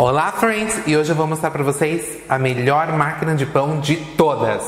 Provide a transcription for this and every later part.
Olá, friends! E hoje eu vou mostrar para vocês a melhor máquina de pão de todas.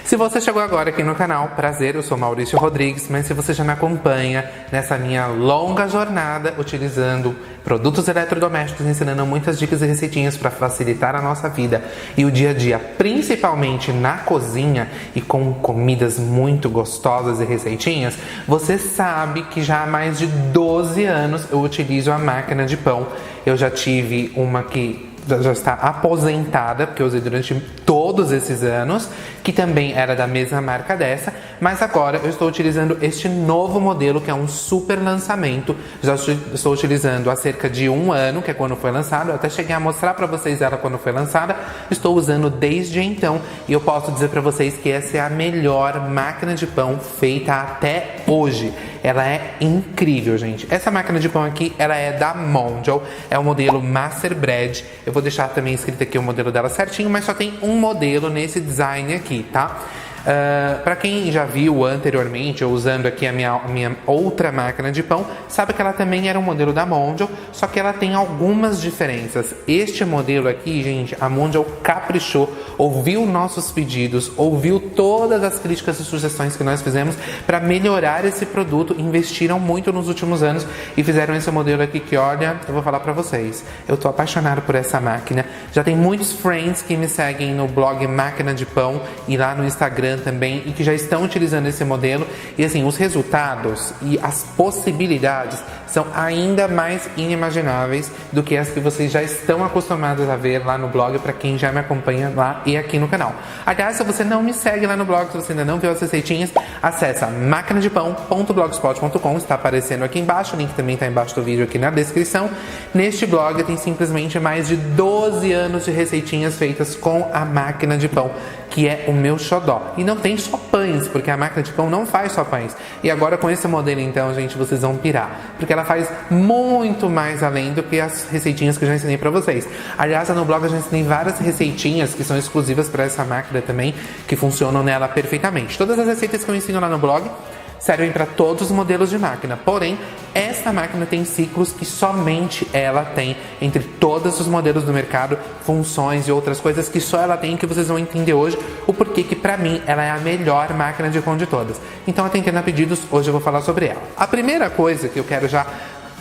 Se você chegou agora aqui no canal, prazer, eu sou Maurício Rodrigues, mas se você já me acompanha nessa minha longa jornada utilizando produtos eletrodomésticos, ensinando muitas dicas e receitinhas para facilitar a nossa vida e o dia a dia, principalmente na cozinha e com comidas muito gostosas e receitinhas, você sabe que já há mais de 12 anos eu utilizo a máquina de pão. Eu já tive uma que já está aposentada, porque eu usei durante todos esses anos, que também era da mesma marca dessa, mas agora eu estou utilizando este novo modelo, que é um super lançamento. Já estou utilizando há cerca de um ano, que é quando foi lançado. Eu até cheguei a mostrar para vocês ela quando foi lançada. Estou usando desde então e eu posso dizer para vocês que essa é a melhor máquina de pão feita até hoje. Ela é incrível, gente. Essa máquina de pão aqui, ela é da Mondial, é o modelo Master Bread. Eu vou deixar também escrito aqui o modelo dela certinho, mas só tem um modelo nesse design aqui, tá? Para quem já viu anteriormente, eu usando aqui a minha outra máquina de pão, sabe que ela também era um modelo da Mondial, só que ela tem algumas diferenças. Este modelo aqui, gente, a Mondial caprichou, ouviu nossos pedidos, ouviu todas as críticas e sugestões que nós fizemos para melhorar esse produto, investiram muito nos últimos anos e fizeram esse modelo aqui que, olha, eu vou falar para vocês, eu tô apaixonado por essa máquina. Já tem muitos friends que me seguem no blog Máquina de Pão e lá no Instagram também, e que já estão utilizando esse modelo, e assim, os resultados e as possibilidades são ainda mais inimagináveis do que as que vocês já estão acostumados a ver lá no blog, para quem já me acompanha lá e aqui no canal. Aliás, se você não me segue lá no blog, se você ainda não viu as receitinhas, acessa maquinadepão.blogspot.com, está aparecendo aqui embaixo, o link também está embaixo do vídeo aqui na descrição. Neste blog tem simplesmente mais de 12 anos de receitinhas feitas com a máquina de pão, que é o meu xodó. E não tem só pães, porque a máquina de pão não faz só pães. E agora com esse modelo, então, gente, vocês vão pirar, porque ela faz muito mais além do que as receitinhas que eu já ensinei pra vocês. Aliás, no blog eu já ensinei várias receitinhas que são exclusivas para essa máquina também, que funcionam nela perfeitamente. Todas as receitas que eu ensino lá no blog servem para todos os modelos de máquina, porém, essa máquina tem ciclos que somente ela tem entre todos os modelos do mercado, funções e outras coisas que só ela tem, que vocês vão entender hoje o porquê que pra mim ela é a melhor máquina de pão de todas. Então, atendendo a pedidos, hoje eu vou falar sobre ela. A primeira coisa que eu quero já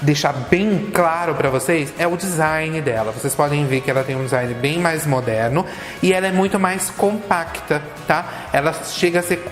deixar bem claro para vocês é o design dela. Vocês podem ver que ela tem um design bem mais moderno e ela é muito mais compacta, tá? Ela chega a ser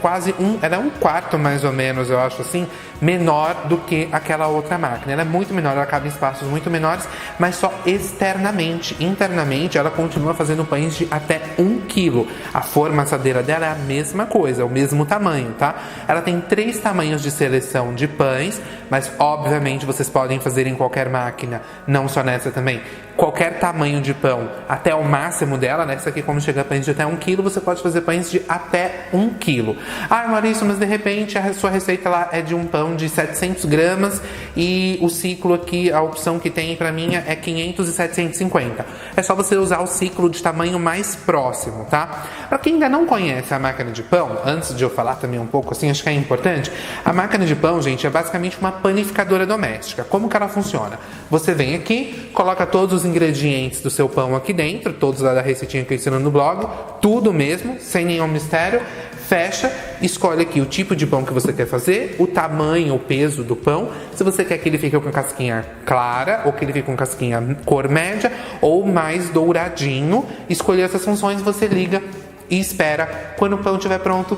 ela é um quarto mais ou menos, eu acho assim, menor do que aquela outra máquina. Ela é muito menor, ela cabe em espaços muito menores, mas só externamente. Internamente ela continua fazendo pães de até 1 kg. A forma assadeira dela é a mesma coisa, é o mesmo tamanho, tá? Ela tem 3 tamanhos de seleção de pães, mas obviamente vocês podem fazer em qualquer máquina, não só nessa também. Qualquer tamanho de pão, até o máximo dela, né? Essa aqui, como chega a pães de até 1 kg, você pode fazer pães de até 1 kg. Ah, Maurício, mas de repente a sua receita lá é de um pão de 700 gramas e o ciclo aqui, a opção que tem pra mim é 500 e 750. É só você usar o ciclo de tamanho mais próximo, tá? Pra quem ainda não conhece a máquina de pão, antes de eu falar também um pouco assim, acho que é importante, a máquina de pão, gente, é basicamente uma panificadora doméstica. Como que ela funciona? Você vem aqui, coloca todos os ingredientes do seu pão aqui dentro, todos lá da receitinha que eu ensino no blog, tudo mesmo, sem nenhum mistério, fecha, escolhe aqui o tipo de pão que você quer fazer, o tamanho, o peso do pão, se você quer que ele fique com casquinha clara, ou que ele fique com casquinha cor média, ou mais douradinho. Escolher essas funções, você liga e espera. Quando o pão estiver pronto,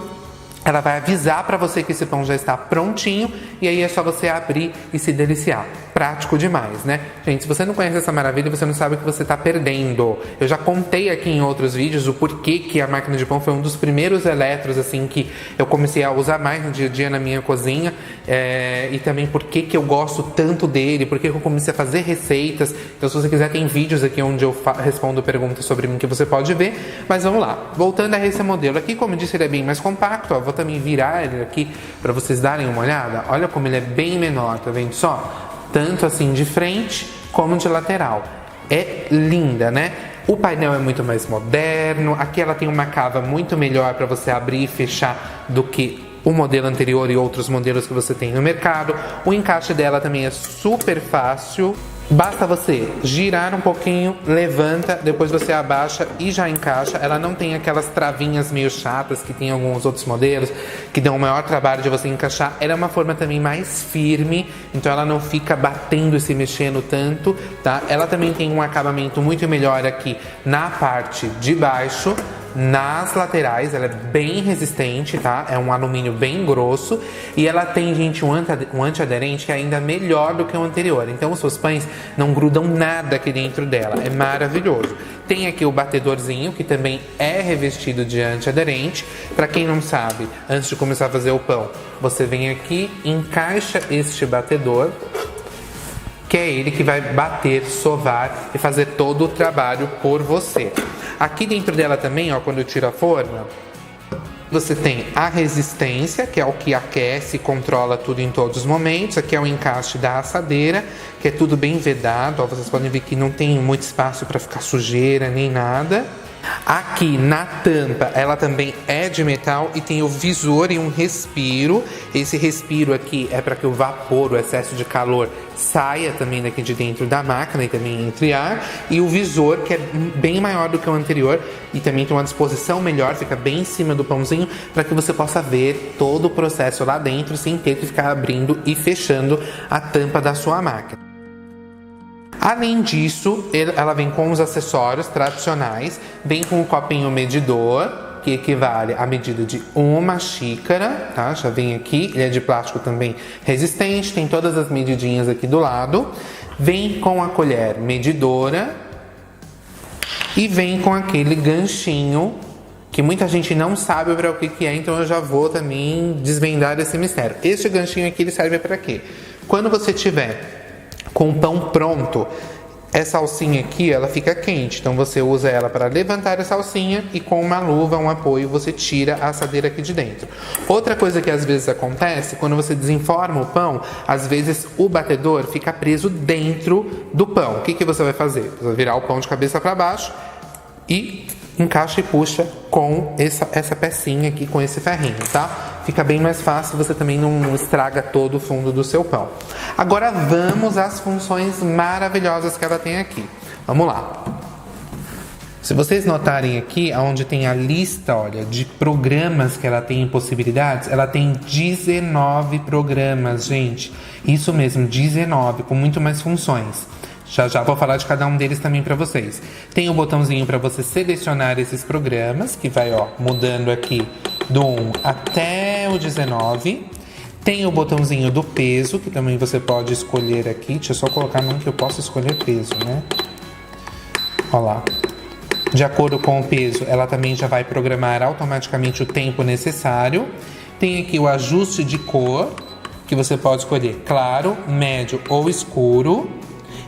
ela vai avisar para você que esse pão já está prontinho, e aí é só você abrir e se deliciar. Prático demais, né? Gente, se você não conhece essa maravilha, você não sabe o que você está perdendo. Eu já contei aqui em outros vídeos o porquê que a máquina de pão foi um dos primeiros eletros, assim, que eu comecei a usar mais no dia a dia na minha cozinha, e também porquê que eu gosto tanto dele, porquê que eu comecei a fazer receitas. Então, se você quiser, tem vídeos aqui onde eu respondo perguntas sobre mim que você pode ver. Mas vamos lá. Voltando a esse modelo aqui, como eu disse, ele é bem mais compacto, ó. Vou também virar ele aqui para vocês darem uma olhada. Olha como ele é bem menor, tá vendo só? Tanto assim de frente como de lateral. É linda, né? O painel é muito mais moderno, aqui ela tem uma cava muito melhor para você abrir e fechar do que o modelo anterior e outros modelos que você tem no mercado. O encaixe dela também é super fácil. Basta você girar um pouquinho, levanta, depois você abaixa e já encaixa. Ela não tem aquelas travinhas meio chatas que tem alguns outros modelos, que dão o maior trabalho de você encaixar. Ela é uma forma também mais firme, então ela não fica batendo e se mexendo tanto, tá? Ela também tem um acabamento muito melhor aqui na parte de baixo. Nas laterais, ela é bem resistente, tá? É um alumínio bem grosso. E ela tem, gente, um antiaderente que é ainda melhor do que o anterior. Então, os seus pães não grudam nada aqui dentro dela. É maravilhoso. Tem aqui o batedorzinho, que também é revestido de antiaderente. Para quem não sabe, antes de começar a fazer o pão, você vem aqui, encaixa este batedor, que é ele que vai bater, sovar e fazer todo o trabalho por você. Aqui dentro dela também, ó, quando eu tiro a forma, você tem a resistência, que é o que aquece e controla tudo em todos os momentos. Aqui é o encaixe da assadeira, que é tudo bem vedado. Ó, vocês podem ver que não tem muito espaço para ficar sujeira nem nada. Aqui na tampa, ela também é de metal e tem o visor e um respiro. Esse respiro aqui é para que o vapor, o excesso de calor, saia também daqui de dentro da máquina e também entre ar. E o visor, que é bem maior do que o anterior e também tem uma disposição melhor, fica bem em cima do pãozinho, para que você possa ver todo o processo lá dentro sem ter que ficar abrindo e fechando a tampa da sua máquina. Além disso, ela vem com os acessórios tradicionais, vem com o copinho medidor, que equivale à medida de uma xícara, tá? Já vem aqui, ele é de plástico também resistente, tem todas as medidinhas aqui do lado. Vem com a colher medidora e vem com aquele ganchinho que muita gente não sabe para o que é, então eu já vou também desvendar esse mistério. Este ganchinho aqui, ele serve para quê? Quando você tiver com o pão pronto, essa alcinha aqui, ela fica quente, então você usa ela para levantar essa alcinha e com uma luva, um apoio, você tira a assadeira aqui de dentro. Outra coisa que às vezes acontece, quando você desenforma o pão, às vezes o batedor fica preso dentro do pão. O que você vai fazer? Você vai virar o pão de cabeça para baixo e encaixa e puxa com essa pecinha aqui, com esse ferrinho, tá? Fica bem mais fácil, você também não estraga todo o fundo do seu pão. Agora vamos às funções maravilhosas que ela tem aqui. Vamos lá. Se vocês notarem aqui, onde tem a lista, olha, de programas que ela tem em possibilidades, ela tem 19 programas, gente. Isso mesmo, 19, com muito mais funções. Já vou falar de cada um deles também para vocês. Tem o botãozinho para você selecionar esses programas, que vai, ó, mudando aqui do 1 até o 19. Tem o botãozinho do peso, que também você pode escolher aqui. Deixa eu só colocar num que eu posso escolher peso, né? Olha lá. De acordo com o peso, ela também já vai programar automaticamente o tempo necessário. Tem aqui o ajuste de cor, que você pode escolher claro, médio ou escuro.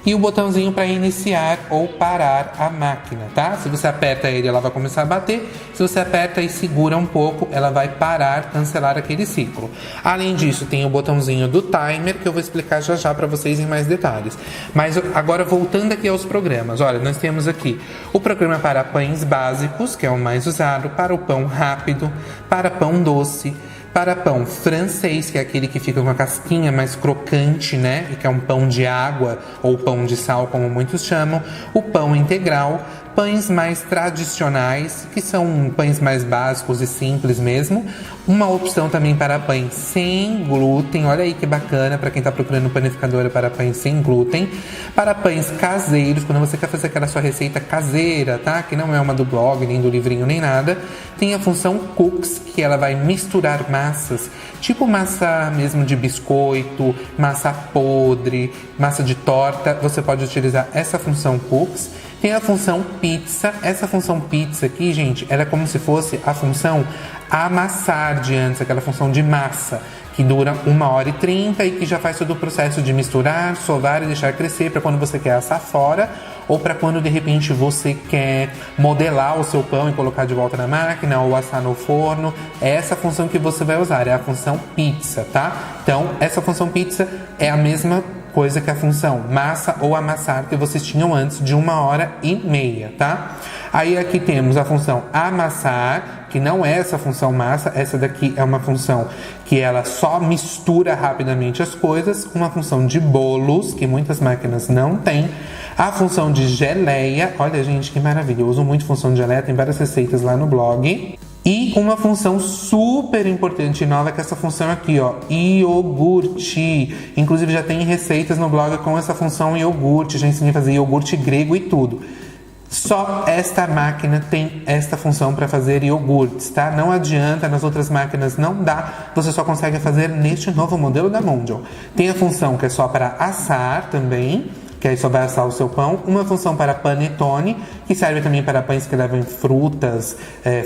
E o botãozinho para iniciar ou parar a máquina, tá? Se você aperta ele, ela vai começar a bater. Se você aperta e segura um pouco, ela vai parar, cancelar aquele ciclo. Além disso, tem o botãozinho do timer, que eu vou explicar já para vocês em mais detalhes. Mas agora, voltando aqui aos programas. Olha, nós temos aqui o programa para pães básicos, que é o mais usado, para o pão rápido, para pão doce, para pão francês, que é aquele que fica com a casquinha mais crocante, né? E que é um pão de água ou pão de sal, como muitos chamam. O pão integral, pães mais tradicionais, que são pães mais básicos e simples mesmo. Uma opção também para pães sem glúten, olha aí que bacana, para quem está procurando panificadora para pães sem glúten. Para pães caseiros, quando você quer fazer aquela sua receita caseira, tá? Que não é uma do blog, nem do livrinho, nem nada. Tem a função Cooks, que ela vai misturar massas, tipo massa mesmo de biscoito, massa podre, massa de torta. Você pode utilizar essa função Cooks. Tem a função pizza. Essa função pizza aqui, gente, ela é como se fosse a função amassar de antes, aquela função de massa, que dura 1h30 e que já faz todo o processo de misturar, sovar e deixar crescer para quando você quer assar fora ou para quando de repente você quer modelar o seu pão e colocar de volta na máquina ou assar no forno. É essa função que você vai usar, é a função pizza, tá? Então, essa função pizza é a mesma coisa que a função massa ou amassar que vocês tinham antes de 1h30, tá? Aí aqui temos a função amassar, que não é essa função massa, essa daqui é uma função que ela só mistura rapidamente as coisas, uma função de bolos, que muitas máquinas não têm, a função de geleia, olha gente que maravilha, eu uso muito função de geleia, tem várias receitas lá no blog. E uma função super importante e nova, que é essa função aqui, ó, iogurte. Inclusive já tem receitas no blog com essa função iogurte, já ensinei a fazer iogurte grego e tudo. Só esta máquina tem esta função para fazer iogurtes, tá? Não adianta, nas outras máquinas não dá, você só consegue fazer neste novo modelo da Mondial. Tem a função que é só para assar também, que aí só vai assar o seu pão. Uma função para panetone, que serve também para pães que levam frutas,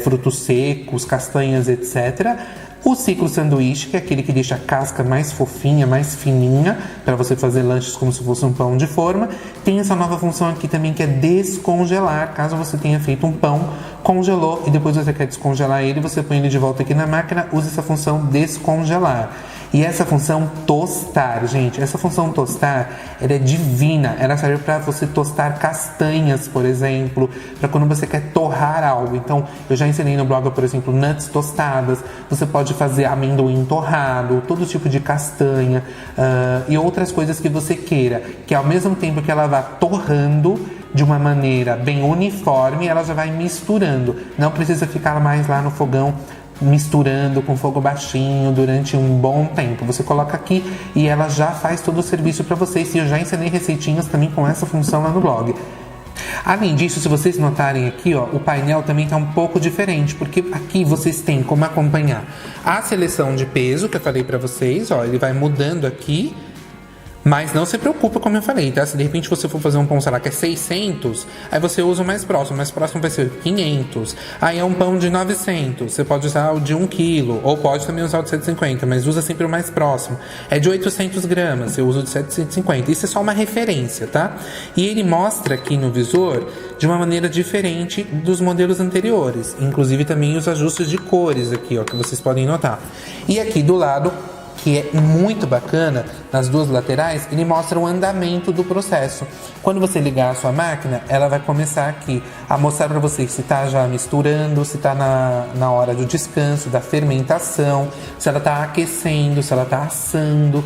frutos secos, castanhas, etc. O ciclo sanduíche, que é aquele que deixa a casca mais fofinha, mais fininha, para você fazer lanches como se fosse um pão de forma. Tem essa nova função aqui também, que é descongelar. Caso você tenha feito um pão, congelou e depois você quer descongelar ele, você põe ele de volta aqui na máquina, usa essa função descongelar. E essa função tostar, gente, essa função tostar, ela é divina. Ela serve para você tostar castanhas, por exemplo, para quando você quer torrar algo. Então, eu já ensinei no blog, por exemplo, nuts tostadas. Você pode fazer amendoim torrado, todo tipo de castanha e outras coisas que você queira. Que ao mesmo tempo que ela vá torrando de uma maneira bem uniforme, ela já vai misturando. Não precisa ficar mais lá no fogão misturando com fogo baixinho durante um bom tempo. Você coloca aqui e ela já faz todo o serviço para vocês. E eu já ensinei receitinhas também com essa função lá no blog. Além disso, se vocês notarem aqui, ó, o painel também está um pouco diferente, porque aqui vocês têm como acompanhar a seleção de peso que eu falei para vocês, ó, ele vai mudando aqui. Mas não se preocupa, como eu falei, tá? Se de repente você for fazer um pão, sei lá, que é 600, aí você usa o mais próximo vai ser 500. Aí é um pão de 900, você pode usar o de 1 kg, ou pode também usar o de 750, mas usa sempre o mais próximo. É de 800 gramas, você usa o de 750. Isso é só uma referência, tá? E ele mostra aqui no visor de uma maneira diferente dos modelos anteriores. Inclusive também os ajustes de cores aqui, ó, que vocês podem notar. E aqui do lado, que é muito bacana, nas duas laterais, ele mostra o andamento do processo. Quando você ligar a sua máquina, ela vai começar aqui a mostrar para você se está já misturando, se está na hora do descanso, da fermentação, se ela está aquecendo, se ela está assando,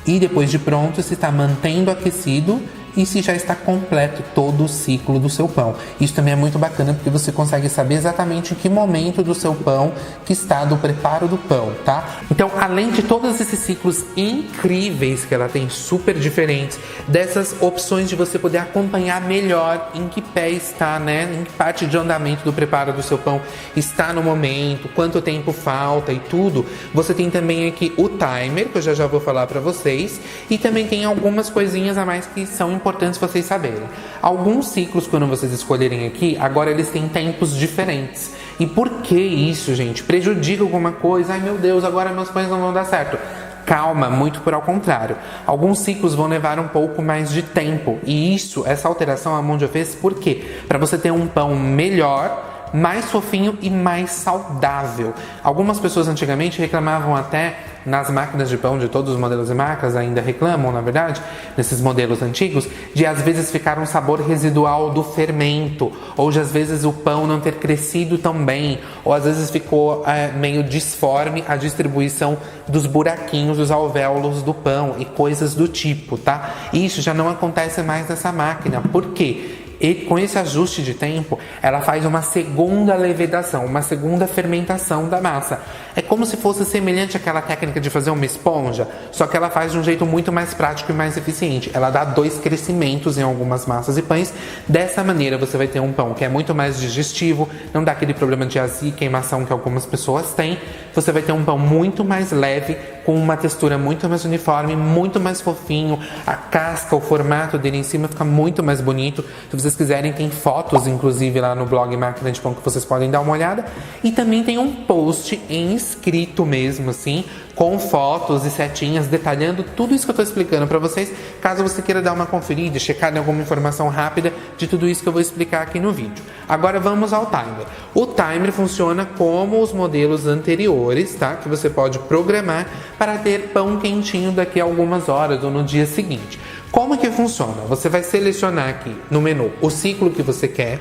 e depois de pronto, se está mantendo aquecido e se já está completo todo o ciclo do seu pão. Isso também é muito bacana, porque você consegue saber exatamente em que momento do seu pão que está do preparo do pão, tá? Então, além de todos esses ciclos incríveis que ela tem, super diferentes, dessas opções de você poder acompanhar melhor em que pé está, né? Em que parte de andamento do preparo do seu pão está no momento, quanto tempo falta e tudo, você tem também aqui o timer, que eu já vou falar para vocês, e também tem algumas coisinhas a mais que são importantes vocês saberem. Alguns ciclos, quando vocês escolherem aqui, agora eles têm tempos diferentes. E por que isso, gente? Prejudica alguma coisa? Ai meu Deus, agora meus pães não vão dar certo. Calma, muito por ao contrário. Alguns ciclos vão levar um pouco mais de tempo. E isso, essa alteração a Mondial fez por quê? Para você ter um pão melhor, mais fofinho e mais saudável. Algumas pessoas antigamente reclamavam até nas máquinas de pão de todos os modelos e marcas, ainda reclamam, na verdade, nesses modelos antigos, de às vezes ficar um sabor residual do fermento, ou de às vezes o pão não ter crescido tão bem, ou às vezes ficou meio disforme a distribuição dos buraquinhos, dos alvéolos do pão e coisas do tipo, tá? Isso já não acontece mais nessa máquina. Por quê? E com esse ajuste de tempo, ela faz uma segunda levedação, uma segunda fermentação da massa. É como se fosse semelhante àquela técnica de fazer uma esponja, só que ela faz de um jeito muito mais prático e mais eficiente. Ela dá 2 crescimentos em algumas massas e pães. Dessa maneira, você vai ter um pão que é muito mais digestivo, não dá aquele problema de azia e queimação que algumas pessoas têm. Você vai ter um pão muito mais leve, com uma textura muito mais uniforme, muito mais fofinho. A casca, o formato dele em cima fica muito mais bonito. Se você vocês quiserem, tem fotos, inclusive, lá no blog Máquina de Pão que vocês podem dar uma olhada. E também tem um post em escrito mesmo, assim, com fotos e setinhas detalhando tudo isso que eu tô explicando para vocês, caso você queira dar uma conferida, checar em alguma informação rápida de tudo isso que eu vou explicar aqui no vídeo. Agora vamos ao timer. O timer funciona como os modelos anteriores, tá? Que você pode programar para ter pão quentinho daqui a algumas horas ou no dia seguinte. Como que funciona? Você vai selecionar aqui no menu o ciclo que você quer,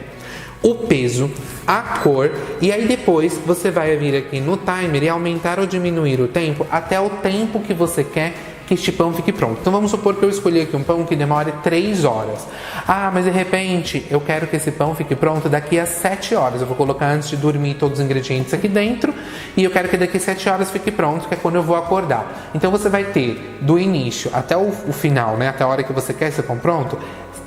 o peso, a cor, e aí depois você vai vir aqui no timer e aumentar ou diminuir o tempo até o tempo que você quer que este pão fique pronto. Então vamos supor que eu escolhi aqui um pão que demore 3 horas. Ah, mas de repente eu quero que esse pão fique pronto daqui a 7 horas. Eu vou colocar antes de dormir todos os ingredientes aqui dentro e eu quero que daqui a 7 horas fique pronto, que é quando eu vou acordar. Então você vai ter do início até o final, né? Até a hora que você quer esse pão pronto,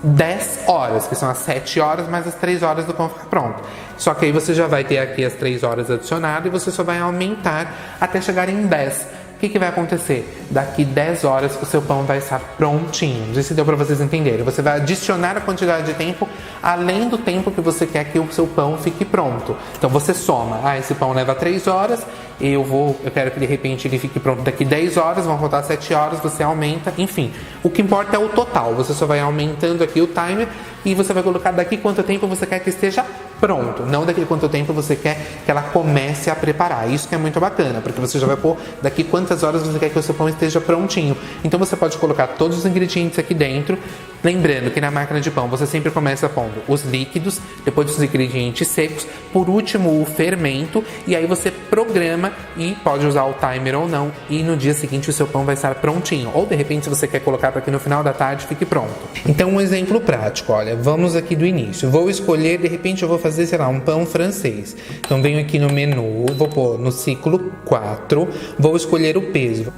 10 horas, que são as 7 horas mais as 3 horas do pão ficar pronto. Só que aí você já vai ter aqui as 3 horas adicionadas e você só vai aumentar até chegar em 10. O que vai acontecer? Daqui 10 horas o seu pão vai estar prontinho. Não sei se deu para vocês entenderem. Você vai adicionar a quantidade de tempo além do tempo que você quer que o seu pão fique pronto. Então você soma. Ah, esse pão leva 3 horas, eu quero que de repente ele fique pronto daqui 10 horas, vão faltar 7 horas, você aumenta, enfim. O que importa é o total. Você só vai aumentando aqui o timer e você vai colocar daqui quanto tempo você quer que esteja pronto, não daqui quanto tempo você quer que ela comece a preparar. Isso que é muito bacana, porque você já vai pôr daqui quantas horas você quer que o seu pão esteja prontinho. Então você pode colocar todos os ingredientes aqui dentro, lembrando que na máquina de pão você sempre começa pondo os líquidos, depois os ingredientes secos, por último o fermento, e aí você programa e pode usar o timer ou não, e no dia seguinte o seu pão vai estar prontinho. Ou de repente se você quer colocar para que no final da tarde fique pronto. Então um exemplo prático, olha, vamos aqui do início. Vou escolher, de repente eu vou fazer, sei lá, um pão francês. Então venho aqui no menu, vou pôr no ciclo 4, vou escolher o peso.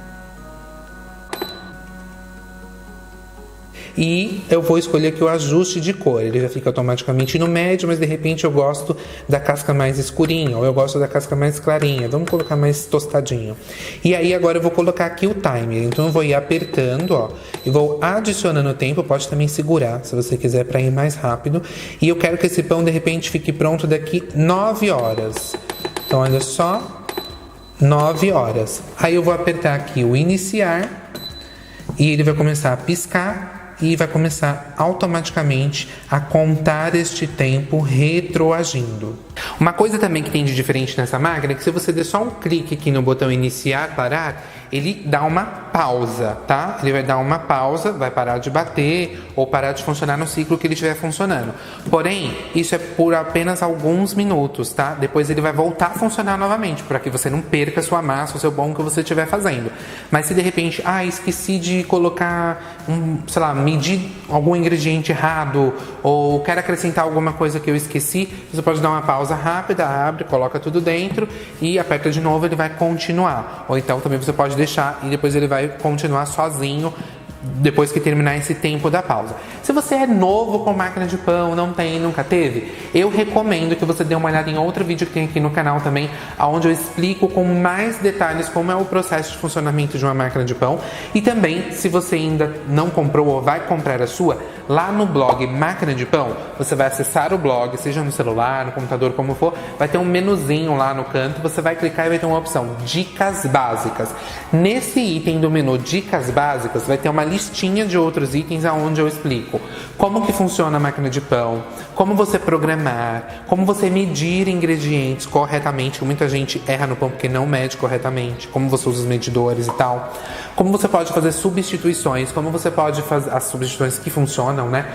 E eu vou escolher aqui o ajuste de cor. Ele já fica automaticamente no médio, mas de repente eu gosto da casca mais escurinha, ou eu gosto da casca mais clarinha. Vamos colocar mais tostadinho. E aí agora eu vou colocar aqui o timer. Então eu vou ir apertando, ó, e vou adicionando o tempo. Pode também segurar, se você quiser, para ir mais rápido. E eu quero que esse pão de repente fique pronto daqui 9 horas. Então olha só, 9 horas. Aí eu vou apertar aqui o iniciar e ele vai começar a piscar e vai começar automaticamente a contar este tempo retroagindo. Uma coisa também que tem de diferente nessa máquina é que se você der só um clique aqui no botão iniciar, parar, ele dá uma pausa, tá? Ele vai dar uma pausa, vai parar de bater ou parar de funcionar no ciclo que ele estiver funcionando. Porém, isso é por apenas alguns minutos, tá? Depois ele vai voltar a funcionar novamente, para que você não perca a sua massa, o seu pão que você estiver fazendo. Mas se de repente, esqueci de colocar medir algum ingrediente errado, ou quero acrescentar alguma coisa que eu esqueci, você pode dar uma pausa rápida, abre, coloca tudo dentro e aperta de novo, ele vai continuar. Ou então também você pode deixar e depois ele vai continuar sozinho depois que terminar esse tempo da pausa. Se você é novo com máquina de pão, nunca teve, eu recomendo que você dê uma olhada em outro vídeo que tem aqui no canal também, onde eu explico com mais detalhes como é o processo de funcionamento de uma máquina de pão. E também, se você ainda não comprou ou vai comprar a sua, lá no blog Máquina de Pão, você vai acessar o blog, seja no celular, no computador, como for, vai ter um menuzinho lá no canto, você vai clicar e vai ter uma opção Dicas Básicas. Nesse item do menu Dicas Básicas, vai ter uma listinha de outros itens onde eu explico como que funciona a máquina de pão, como você programar, como você medir ingredientes corretamente. Muita gente erra no pão porque não mede corretamente, como você usa os medidores e tal, como você pode fazer substituições, como você pode fazer as substituições que funcionam, né?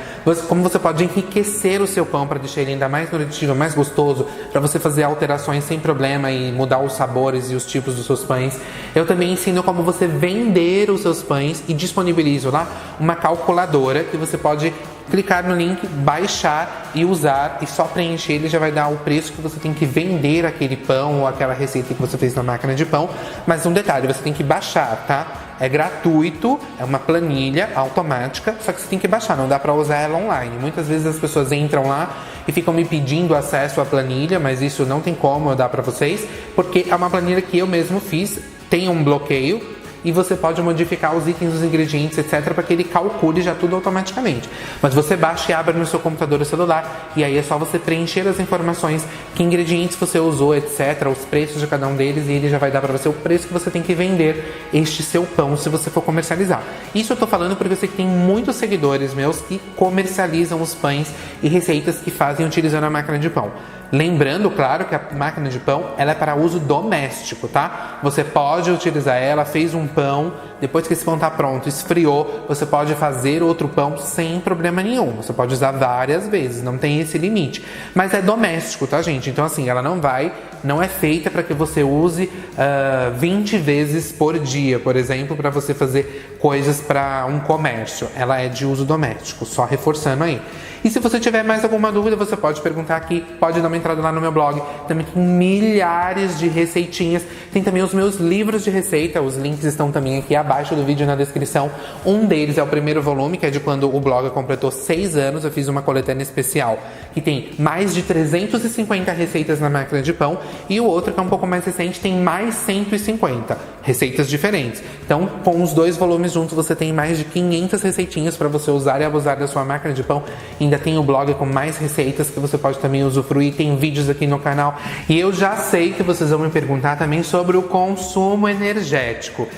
Como você pode enriquecer o seu pão para deixar ele ainda mais nutritivo, mais gostoso, para você fazer alterações sem problema e mudar os sabores e os tipos dos seus pães. Eu também ensino como você vender os seus pães e disponibilizo lá uma calculadora que você pode clicar no link, baixar e usar, e só preencher ele já vai dar o preço que você tem que vender aquele pão ou aquela receita que você fez na máquina de pão. Mas um detalhe, você tem que baixar, tá? É gratuito, é uma planilha automática, só que você tem que baixar, não dá para usar ela online. Muitas vezes as pessoas entram lá e ficam me pedindo acesso à planilha, mas isso não tem como eu dar para vocês, porque é uma planilha que eu mesmo fiz, tem um bloqueio, e você pode modificar os itens, os ingredientes, etc, para que ele calcule já tudo automaticamente. Mas você baixa e abre no seu computador ou celular, e aí é só você preencher as informações, que ingredientes você usou, etc, os preços de cada um deles, e ele já vai dar para você o preço que você tem que vender este seu pão se você for comercializar. Isso eu tô falando porque eu sei que tem muitos seguidores meus que comercializam os pães e receitas que fazem utilizando a máquina de pão. Lembrando, claro, que a máquina de pão ela é para uso doméstico, tá? Você pode utilizar ela, fez um pão, depois que esse pão tá pronto, esfriou, você pode fazer outro pão sem problema nenhum. Você pode usar várias vezes, não tem esse limite. Mas é doméstico, tá, gente? Então, assim, ela não é feita para que você use 20 vezes por dia, por exemplo, para você fazer coisas para um comércio. Ela é de uso doméstico, só reforçando aí. E se você tiver mais alguma dúvida, você pode perguntar aqui, pode dar uma entrada lá no meu blog. Também tem milhares de receitinhas. Tem também os meus livros de receita, os links estão também aqui abaixo do vídeo na descrição. Um deles é o primeiro volume, que é de quando o blog completou 6 anos. Eu fiz uma coletânea especial que tem mais de 350 receitas na máquina de pão. E o outro, que é um pouco mais recente, tem mais 150 receitas diferentes. Então, com os 2 volumes juntos, você tem mais de 500 receitinhas para você usar e abusar da sua máquina de pão. Ainda tem o blog com mais receitas que você pode também usufruir. Tem vídeos aqui no canal. E eu já sei que vocês vão me perguntar também sobre o consumo energético.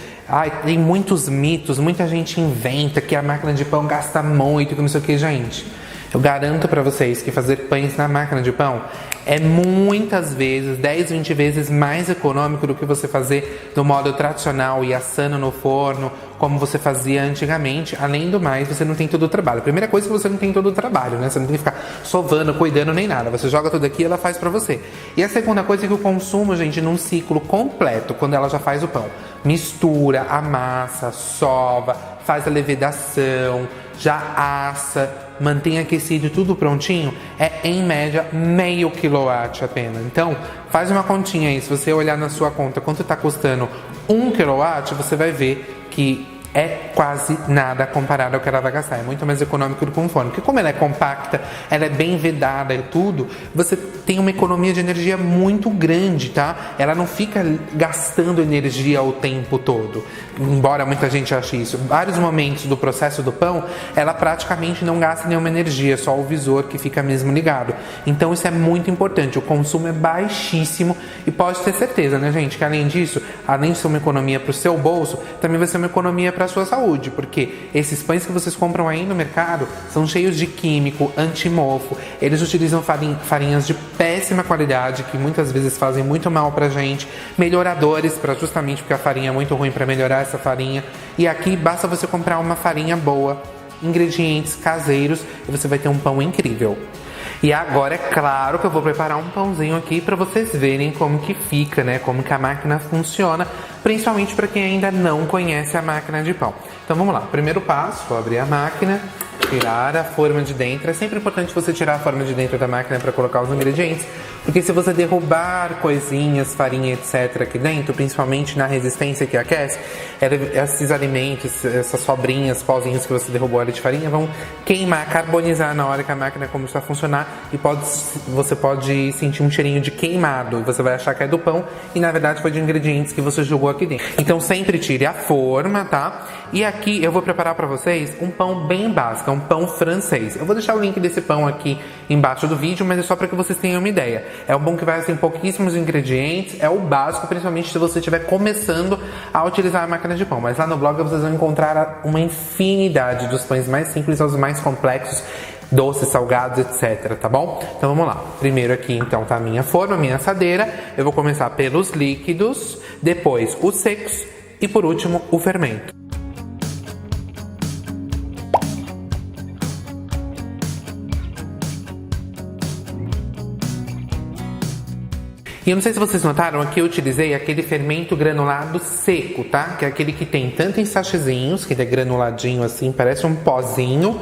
Tem muitos mitos, muita gente inventa que a máquina de pão gasta muito, que não sei o que, gente. Eu garanto para vocês que fazer pães na máquina de pão é muitas vezes, 10, 20 vezes mais econômico do que você fazer do modo tradicional e assando no forno, como você fazia antigamente. Além do mais, você não tem todo o trabalho. A primeira coisa é que você não tem todo o trabalho, né? Você não tem que ficar sovando, cuidando nem nada. Você joga tudo aqui e ela faz pra você. E a segunda coisa é que o consumo, gente, num ciclo completo, quando ela já faz o pão, mistura, amassa, sova, faz a levedação, já assa, mantém aquecido e tudo prontinho, é em média meio quilowatt apenas. Então, faz uma continha aí, se você olhar na sua conta quanto está custando 1 quilowatt, você vai ver que é quase nada comparado ao que ela vai gastar. É muito mais econômico do que um forno. Porque como ela é compacta, ela é bem vedada e tudo, você tem uma economia de energia muito grande, tá? Ela não fica gastando energia o tempo todo. Embora muita gente ache isso. Vários momentos do processo do pão, ela praticamente não gasta nenhuma energia, só o visor que fica mesmo ligado. Então isso é muito importante. O consumo é baixíssimo e pode ter certeza, né, gente, que além disso, além de ser uma economia para o seu bolso, também vai ser uma economia para a sua saúde, porque esses pães que vocês compram aí no mercado são cheios de químico, antimofo, eles utilizam farinhas de péssima qualidade, que muitas vezes fazem muito mal pra gente, melhoradores, para justamente porque a farinha é muito ruim para melhorar essa farinha, e aqui basta você comprar uma farinha boa, ingredientes caseiros, e você vai ter um pão incrível. E agora é claro que eu vou preparar um pãozinho aqui para vocês verem como que fica, né? Como que a máquina funciona, principalmente para quem ainda não conhece a máquina de pão. Então vamos lá, primeiro passo, vou abrir a máquina, tirar a forma de dentro. É sempre importante você tirar a forma de dentro da máquina para colocar os ingredientes, porque se você derrubar coisinhas, farinha, etc. aqui dentro, principalmente na resistência que aquece, esses alimentos, essas sobrinhas, pozinhos que você derrubou ali de farinha, vão queimar, carbonizar na hora que a máquina começar a funcionar, e você pode sentir um cheirinho de queimado, você vai achar que é do pão, e na verdade foi de ingredientes que você jogou aqui dentro. Então sempre tire a forma, tá? E aqui eu vou preparar para vocês um pão bem básico, um pão francês. Eu vou deixar o link desse pão aqui embaixo do vídeo, mas é só para que vocês tenham uma ideia. É um pão que vai ter pouquíssimos ingredientes, é o básico, principalmente se você estiver começando a utilizar a máquina de pão. Mas lá no blog vocês vão encontrar uma infinidade dos pães mais simples aos mais complexos, doces, salgados, etc, tá bom? Então vamos lá. Primeiro aqui então tá a minha forma, a minha assadeira. Eu vou começar pelos líquidos, depois os secos e por último o fermento. E eu não sei se vocês notaram, aqui eu utilizei aquele fermento granulado seco, tá? Que é aquele que tem tanto em sachêzinhos, que ele é granuladinho assim, parece um pozinho,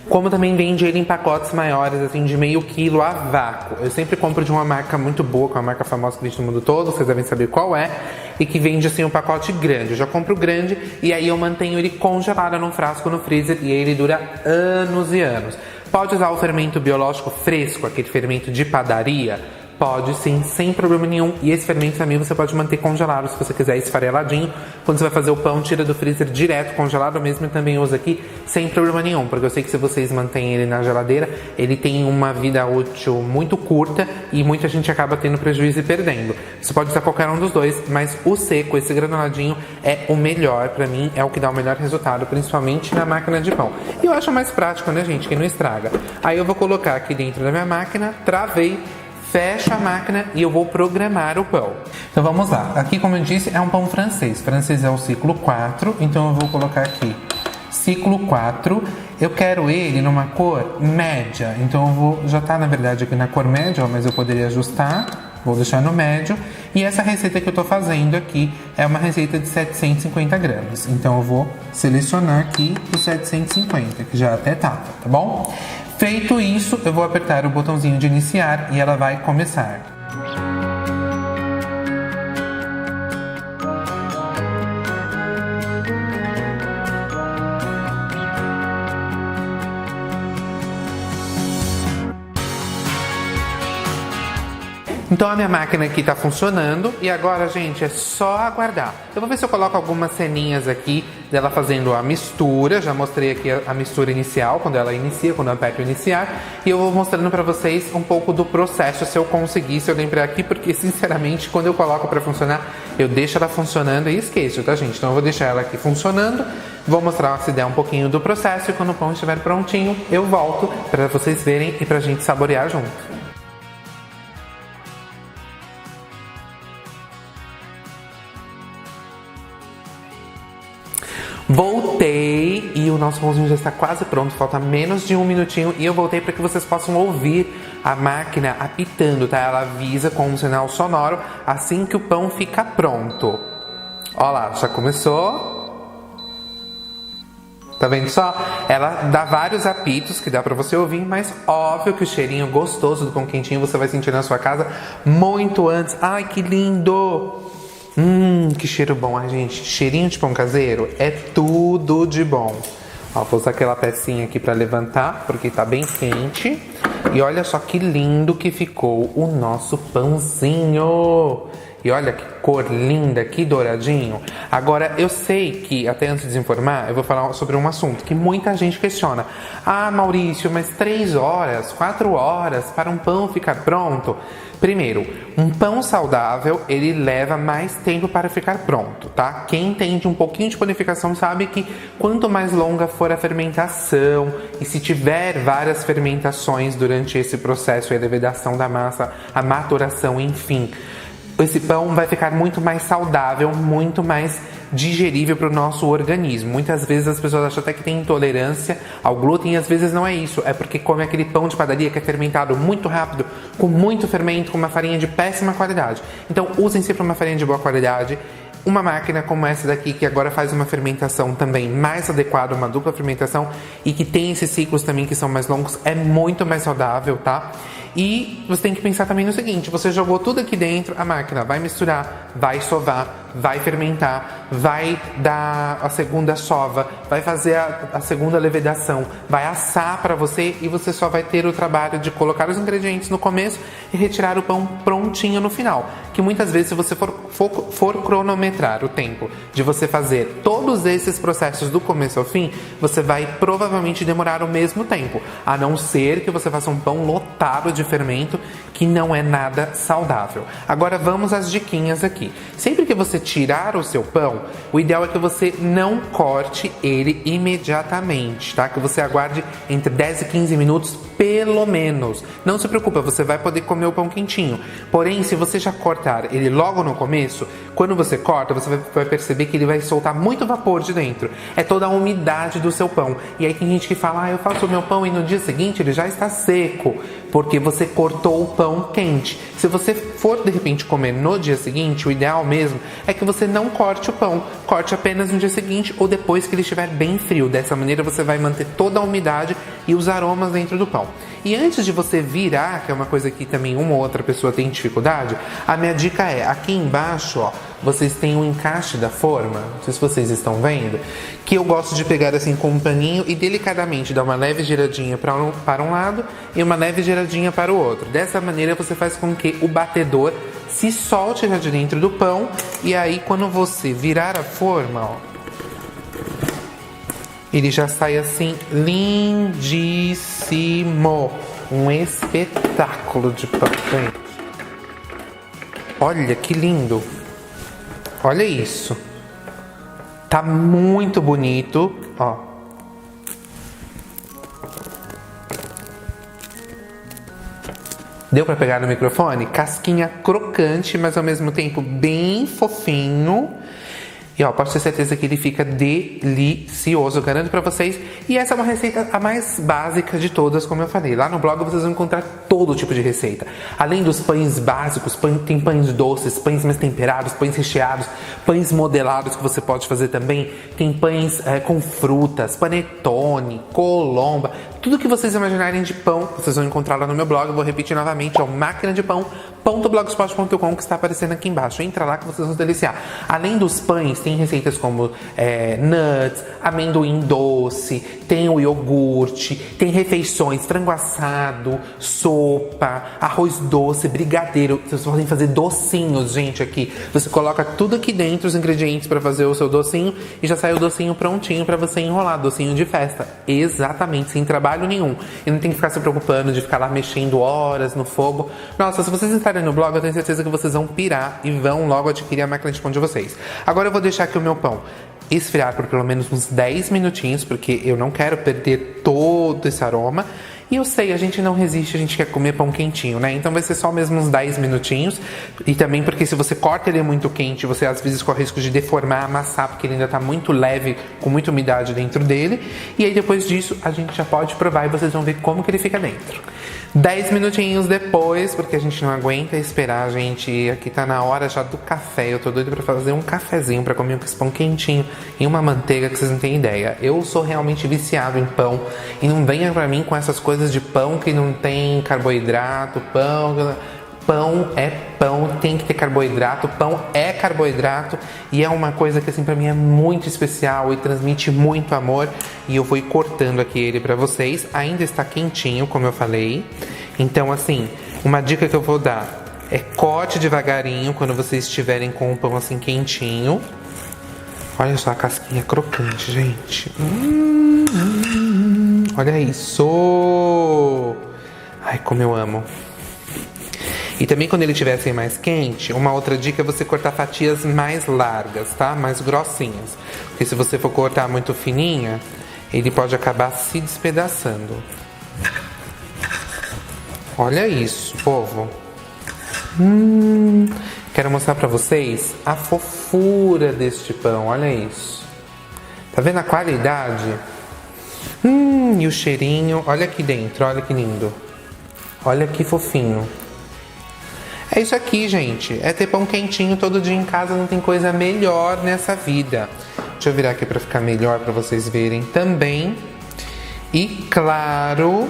como também vende ele em pacotes maiores, assim, de meio quilo a vácuo. Eu sempre compro de uma marca muito boa, que é uma marca famosa que vende no mundo todo, vocês devem saber qual é, e que vende assim um pacote grande. Eu já compro grande e aí eu mantenho ele congelado num frasco no freezer e ele dura anos e anos. Pode usar o fermento biológico fresco, aquele fermento de padaria, Pode sim, sem problema nenhum. E esse fermento também você pode manter congelado se você quiser esfareladinho. Quando você vai fazer o pão, tira do freezer direto congelado mesmo, e também usa aqui sem problema nenhum, porque eu sei que se vocês mantêm ele na geladeira, ele tem uma vida útil muito curta e muita gente acaba tendo prejuízo e perdendo. Você pode usar qualquer um dos dois, mas o seco, esse granuladinho, é o melhor pra mim, é o que dá o melhor resultado, principalmente na máquina de pão. E eu acho mais prático, né, gente, que não estraga. Aí eu vou colocar aqui dentro da minha máquina, travei, fecho a máquina e eu vou programar o pão. Então vamos lá. Aqui, como eu disse, é um pão francês. Francês é o ciclo 4, então eu vou colocar aqui ciclo 4. Eu quero ele numa cor média, então eu vou, já tá na verdade aqui na cor média, mas eu poderia ajustar, vou deixar no médio. E essa receita que eu tô fazendo aqui é uma receita de 750 gramas, então eu vou selecionar aqui os 750, que já até tava, tá bom? Feito isso, eu vou apertar o botãozinho de iniciar e ela vai começar. Então a minha máquina aqui tá funcionando e agora, gente, é só aguardar. Eu vou ver se eu coloco algumas ceninhas aqui dela fazendo a mistura. Já mostrei aqui a mistura inicial, quando ela inicia, quando eu aperto iniciar. E eu vou mostrando pra vocês um pouco do processo, se eu conseguir, se eu lembrar aqui, porque sinceramente, quando eu coloco pra funcionar, eu deixo ela funcionando e esqueço, tá, gente? Então eu vou deixar ela aqui funcionando, vou mostrar se der um pouquinho do processo e quando o pão estiver prontinho, eu volto pra vocês verem e pra gente saborear junto. Voltei e o nosso pãozinho já está quase pronto, falta menos de um minutinho e eu voltei para que vocês possam ouvir a máquina apitando, tá? Ela avisa com um sinal sonoro assim que o pão fica pronto. Ó lá, já começou. Tá vendo só? Ela dá vários apitos que dá pra você ouvir, mas óbvio que o cheirinho gostoso do pão quentinho você vai sentir na sua casa muito antes. Ai, que lindo! Que cheiro bom, ai gente, cheirinho de pão caseiro é tudo de bom. Ó, vou usar aquela pecinha aqui pra levantar, porque tá bem quente. E olha só que lindo que ficou o nosso pãozinho. E olha que cor linda, que douradinho. Agora, eu sei que, até antes de desinformar, eu vou falar sobre um assunto que muita gente questiona. Ah, Maurício, mas 3 horas, 4 horas para um pão ficar pronto? Primeiro, um pão saudável, ele leva mais tempo para ficar pronto, tá? Quem entende um pouquinho de panificação sabe que quanto mais longa for a fermentação e se tiver várias fermentações durante esse processo, a levedação da massa, a maturação, enfim, esse pão vai ficar muito mais saudável, muito mais digerível para o nosso organismo. Muitas vezes as pessoas acham até que tem intolerância ao glúten e às vezes não é isso. É porque come aquele pão de padaria que é fermentado muito rápido, com muito fermento, com uma farinha de péssima qualidade. Então usem sempre uma farinha de boa qualidade. Uma máquina como essa daqui, que agora faz uma fermentação também mais adequada, uma dupla fermentação, e que tem esses ciclos também que são mais longos, é muito mais saudável, tá? E você tem que pensar também no seguinte, você jogou tudo aqui dentro, a máquina vai misturar, vai sovar, vai fermentar, vai dar a segunda sova, vai fazer a segunda levedação, vai assar para você e você só vai ter o trabalho de colocar os ingredientes no começo e retirar o pão prontinho no final. Que muitas vezes, se você for cronometrar o tempo de você fazer todos esses processos do começo ao fim, você vai provavelmente demorar o mesmo tempo, a não ser que você faça um pão lotado de fermento, que não é nada saudável. Agora vamos às diquinhas aqui. Sempre que você tirar o seu pão, o ideal é que você não corte ele imediatamente, tá? Que você aguarde entre 10 e 15 minutos pelo menos. Não se preocupa, você vai poder comer o pão quentinho. Porém, se você já cortar ele logo no começo, quando você corta, você vai perceber que ele vai soltar muito vapor de dentro. É toda a umidade do seu pão. E aí tem gente que fala, eu faço o meu pão e no dia seguinte ele já está seco, porque você cortou o pão quente. Se você for de repente comer no dia seguinte, o ideal mesmo é que você não corte o pão, corte apenas no dia seguinte ou depois que ele estiver bem frio. Dessa maneira você vai manter toda a umidade e os aromas dentro do pão. E antes de você virar, que é uma coisa que também uma ou outra pessoa tem dificuldade, a minha dica é, aqui embaixo, ó, vocês têm um encaixe da forma, não sei se vocês estão vendo, que eu gosto de pegar assim com um paninho e delicadamente dar uma leve giradinha para um lado e uma leve giradinha para o outro. Dessa maneira você faz com que o batedor se solte já de dentro do pão, e aí quando você virar a forma, ó, ele já sai assim lindíssimo. Um espetáculo de pão, gente. Olha que lindo. Olha isso. Tá muito bonito, ó. Deu pra pegar no microfone? Casquinha crocante, mas ao mesmo tempo bem fofinho. E ó, pode ter certeza que ele fica delicioso, eu garanto pra vocês. E essa é uma receita a mais básica de todas, como eu falei. Lá no blog vocês vão encontrar todo tipo de receita. Além dos pães básicos, tem pães doces, pães mais temperados, pães recheados, pães modelados que você pode fazer também. Tem pães com frutas, panetone, colomba. Tudo que vocês imaginarem de pão, vocês vão encontrar lá no meu blog. Eu vou repetir novamente, é o maquinadepão.blogspot.com, que está aparecendo aqui embaixo. Entra lá que vocês vão se deliciar. Além dos pães, tem receitas como nuts, amendoim doce, tem o iogurte, tem refeições, frango assado, sopa, arroz doce, brigadeiro. Vocês podem fazer docinhos, gente, aqui. Você coloca tudo aqui dentro, os ingredientes para fazer o seu docinho, e já sai o docinho prontinho para você enrolar, docinho de festa. Exatamente, sem trabalho nenhum. E não tem que ficar se preocupando de ficar lá mexendo horas no fogo. Nossa, se vocês entrarem no blog, eu tenho certeza que vocês vão pirar e vão logo adquirir a máquina de pão de vocês. Agora eu vou deixar aqui o meu pão esfriar por pelo menos uns 10 minutinhos, porque eu não quero perder todo esse aroma. E eu sei, a gente não resiste, a gente quer comer pão quentinho, né? Então vai ser só mesmo uns 10 minutinhos. E também porque se você corta ele muito quente, você às vezes corre o risco de deformar, amassar, porque ele ainda tá muito leve, com muita umidade dentro dele. E aí depois disso, a gente já pode provar e vocês vão ver como que ele fica dentro. 10 minutinhos depois, porque a gente não aguenta esperar, gente. Aqui tá na hora já do café. Eu tô doido pra fazer um cafezinho, pra comer com esse pão quentinho e uma manteiga que vocês não têm ideia. Eu sou realmente viciado em pão. E não venha pra mim com essas coisas de pão que não tem carboidrato, Pão é pão, tem que ter carboidrato, pão é carboidrato, e é uma coisa que assim pra mim é muito especial e transmite muito amor. E eu vou ir cortando aqui ele pra vocês. Ainda está quentinho, como eu falei. Então assim, uma dica que eu vou dar é corte devagarinho quando vocês estiverem com o pão assim quentinho. Olha só a casquinha crocante, gente. Olha isso. Ai, como eu amo. E também quando ele estiver assim mais quente, uma outra dica é você cortar fatias mais largas, tá? Mais grossinhas. Porque se você for cortar muito fininha, ele pode acabar se despedaçando. Olha isso, povo. Quero mostrar pra vocês a fofura deste pão, olha isso. Tá vendo a qualidade? E o cheirinho, olha aqui dentro, olha que lindo. Olha que fofinho. É isso aqui, gente. É ter pão quentinho todo dia em casa, não tem coisa melhor nessa vida. Deixa eu virar aqui pra ficar melhor, pra vocês verem também. E claro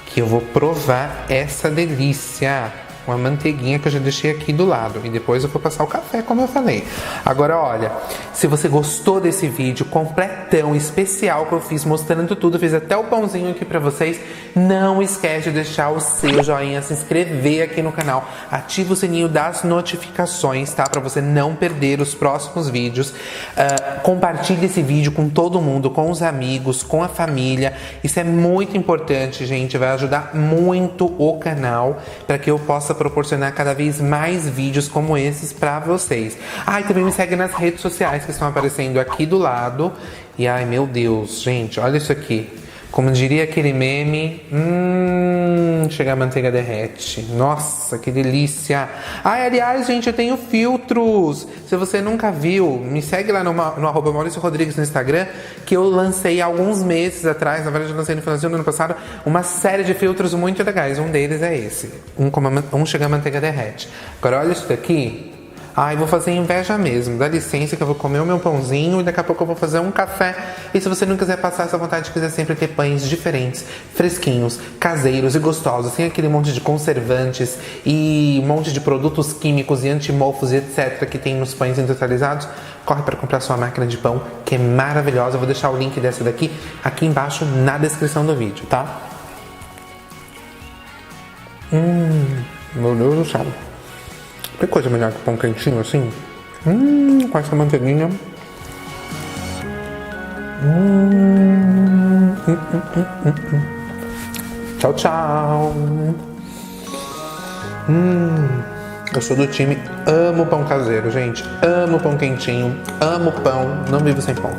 que eu vou provar essa delícia. Uma manteiguinha que eu já deixei aqui do lado. E depois eu vou passar o café, como eu falei. Agora, olha, se você gostou desse vídeo completão, especial que eu fiz, mostrando tudo, fiz até o pãozinho aqui pra vocês, não esquece de deixar o seu joinha, se inscrever aqui no canal, ativa o sininho das notificações, tá? Pra você não perder os próximos vídeos. Compartilhe esse vídeo com todo mundo, com os amigos, com a família. Isso é muito importante, gente. Vai ajudar muito o canal para que eu possa proporcionar cada vez mais vídeos como esses pra vocês. E também me segue nas redes sociais que estão aparecendo aqui do lado. E ai, meu Deus, gente, olha isso aqui. Como diria aquele meme, chega a manteiga derrete. Nossa, que delícia. Aliás, gente, eu tenho filtros. Se você nunca viu, me segue lá no @MauricioRodrigues no Instagram, que eu lancei há alguns meses atrás, na verdade eu lancei no finalzinho do ano passado, uma série de filtros muito legais. Um deles é esse. Um chega a manteiga derrete. Agora olha isso daqui. Ai, vou fazer inveja mesmo. Dá licença que eu vou comer o meu pãozinho e daqui a pouco eu vou fazer um café. E se você não quiser passar essa vontade, quiser sempre ter pães diferentes, fresquinhos, caseiros e gostosos, sem aquele monte de conservantes e um monte de produtos químicos e antimofos e etc. que tem nos pães industrializados, corre para comprar sua máquina de pão, que é maravilhosa. Eu vou deixar o link dessa daqui aqui embaixo na descrição do vídeo, tá? Meu Deus do céu. Que coisa melhor que pão quentinho assim? Com essa manteiguinha. Tchau, tchau. Eu sou do time amo pão caseiro, gente. Amo pão quentinho. Amo pão. Não vivo sem pão.